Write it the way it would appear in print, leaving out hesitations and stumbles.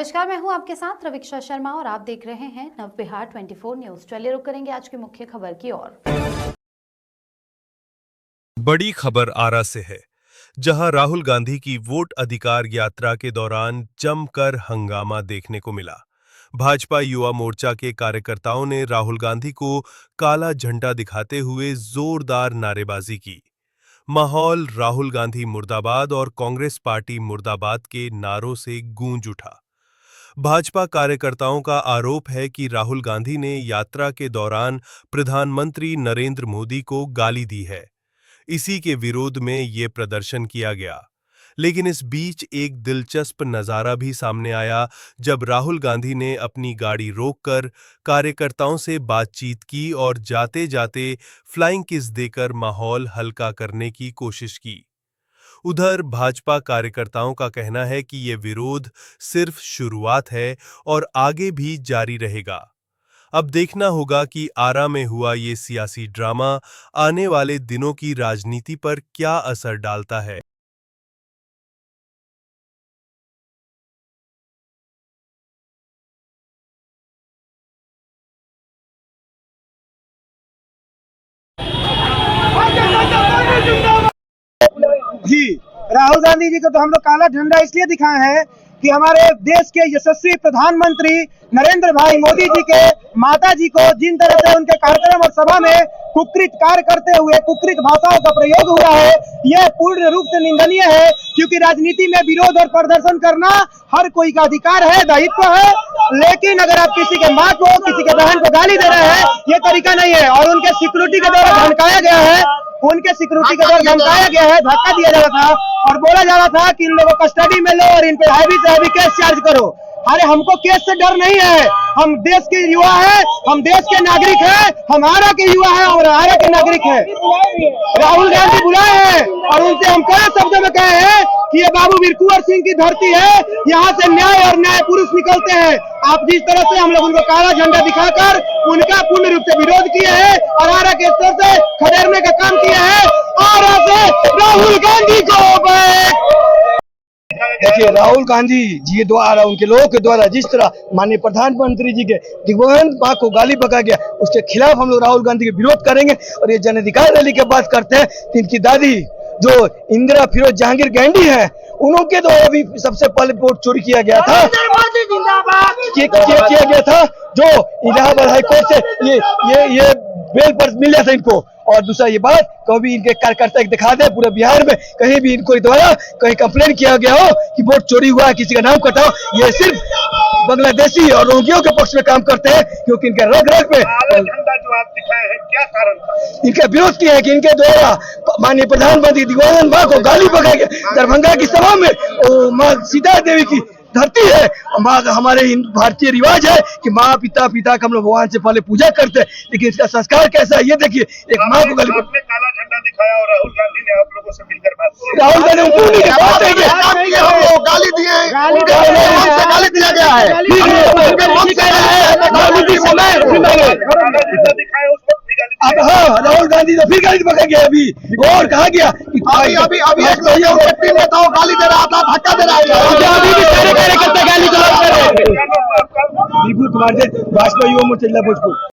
नमस्कार, मैं हूं आपके साथ रविक्षा शर्मा और आप देख रहे हैं नव बिहार 24 न्यूज। चलिए रुक करेंगे आज की मुख्य खबर की ओर। बड़ी खबर आरा से है, जहां राहुल गांधी की वोट अधिकार यात्रा के दौरान जमकर हंगामा देखने को मिला। भाजपा युवा मोर्चा के कार्यकर्ताओं ने राहुल गांधी को काला झंडा दिखाते हुए जोरदार नारेबाजी की। माहौल राहुल गांधी मुर्दाबाद और कांग्रेस पार्टी मुर्दाबाद के नारों से गूंज उठा। भाजपा कार्यकर्ताओं का आरोप है कि राहुल गांधी ने यात्रा के दौरान प्रधानमंत्री नरेंद्र मोदी को गाली दी है। इसी के विरोध में ये प्रदर्शन किया गया। लेकिन इस बीच एक दिलचस्प नजारा भी सामने आया, जब राहुल गांधी ने अपनी गाड़ी रोककर कार्यकर्ताओं से बातचीत की और जाते जाते फ्लाइंग किस देकर माहौल हल्का करने की कोशिश की। उधर भाजपा कार्यकर्ताओं का कहना है कि ये विरोध सिर्फ शुरुआत है और आगे भी जारी रहेगा। अब देखना होगा कि आरा में हुआ ये सियासी ड्रामा आने वाले दिनों की राजनीति पर क्या असर डालता है। जी, राहुल गांधी जी को तो हम लोग काला झंडा इसलिए दिखाए हैं कि हमारे देश के यशस्वी प्रधानमंत्री नरेंद्र भाई मोदी जी के माता जी को जिन तरह से उनके कार्यक्रम और सभा में कुकृत कार्य करते हुए कुकृत भाषाओं का प्रयोग हुआ है, यह पूर्ण रूप से निंदनीय है। क्योंकि राजनीति में विरोध और प्रदर्शन करना हर कोई का अधिकार है, दायित्व है। लेकिन अगर आप किसी के माँ को, किसी के बहन को गाली दे रहे हैं, ये तरीका नहीं है। और उनके सिक्योरिटी के द्वारा धमकाया गया है, धक्का दिया जा रहा था और बोला जा रहा था कि इन लोगों को कस्टडी में लो और इन पे हैवी से हैवी केस चार्ज करो। अरे हमको केस से डर नहीं है, हम देश के युवा हैं, हम देश के नागरिक हैं, हम आरा के युवा हैं और आरा के नागरिक हैं। राहुल गांधी बुलाए हैं और उनसे हम कड़े शब्दों में कहे हैं कि ये बाबू वीर कुंवर सिंह की धरती है, यहाँ से न्याय और न्याय पुरुष निकलते हैं। आप जिस तरह से हम लोग उनको काला झंडा दिखाकर उनका पूर्ण रूप से विरोध किए हैं और आरा के स्तर से खदेड़ने का काम किया है, आरा से राहुल गांधी को देखिए, राहुल गांधी जी द्वारा, उनके लोगों के द्वारा जिस तरह माननीय प्रधानमंत्री जी के दिग्विजय मां को गाली बका गया, उसके खिलाफ हम लोग राहुल गांधी के विरोध करेंगे। और ये जन अधिकार रैली की बात करते हैं, इनकी दादी जो इंदिरा फिरोज जहांगीर गांधी है, उनके द्वारा भी सबसे पहले वोट चोरी किया गया था, किया गया था, जो इलाहाबाद हाईकोर्ट से ये बेल पर मिला था इनको। और दूसरा ये बात, कभी इनके कार्यकर्ता दिखा दे पूरे बिहार में कहीं भी इनको द्वारा कहीं कंप्लेन किया गया हो कि वोट चोरी हुआ है, किसी का नाम कटा हो। ये सिर्फ बांग्लादेशी और रोगियों के पक्ष में काम करते हैं, क्योंकि इनके रग रग में झंडा जो आप दिखाए हैं, क्या कारण था? इनका विरोध किया है कि इनके द्वारा माननीय प्रधानमंत्री दिग्विजय मां को गाली बका गया। दरभंगा की सभा में मां सीता देवी की धरती है, हमारे भारतीय रिवाज है कि माँ पिता का हम लोग भगवान से पहले पूजा करते हैं, लेकिन इसका संस्कार कैसा है ये देखिए। एक माँ को गाली, आपने काला झंडा दिखाया और राहुल गांधी ने आप लोगों से मिलकर बात की। राहुल गांधी गाली दिए, गाली दिया गया है। अब हाँ, राहुल गांधी ने फिर गाली पकड़ गया अभी, और कहा गया कि अभी नेताओं गाली दे रहा था, धक्का दे रहा है। अभी भी सारे कार्यकर्ता गाली विपुल कुमार जी, भाजपा युवा मोर्चा जिला भोजपुर।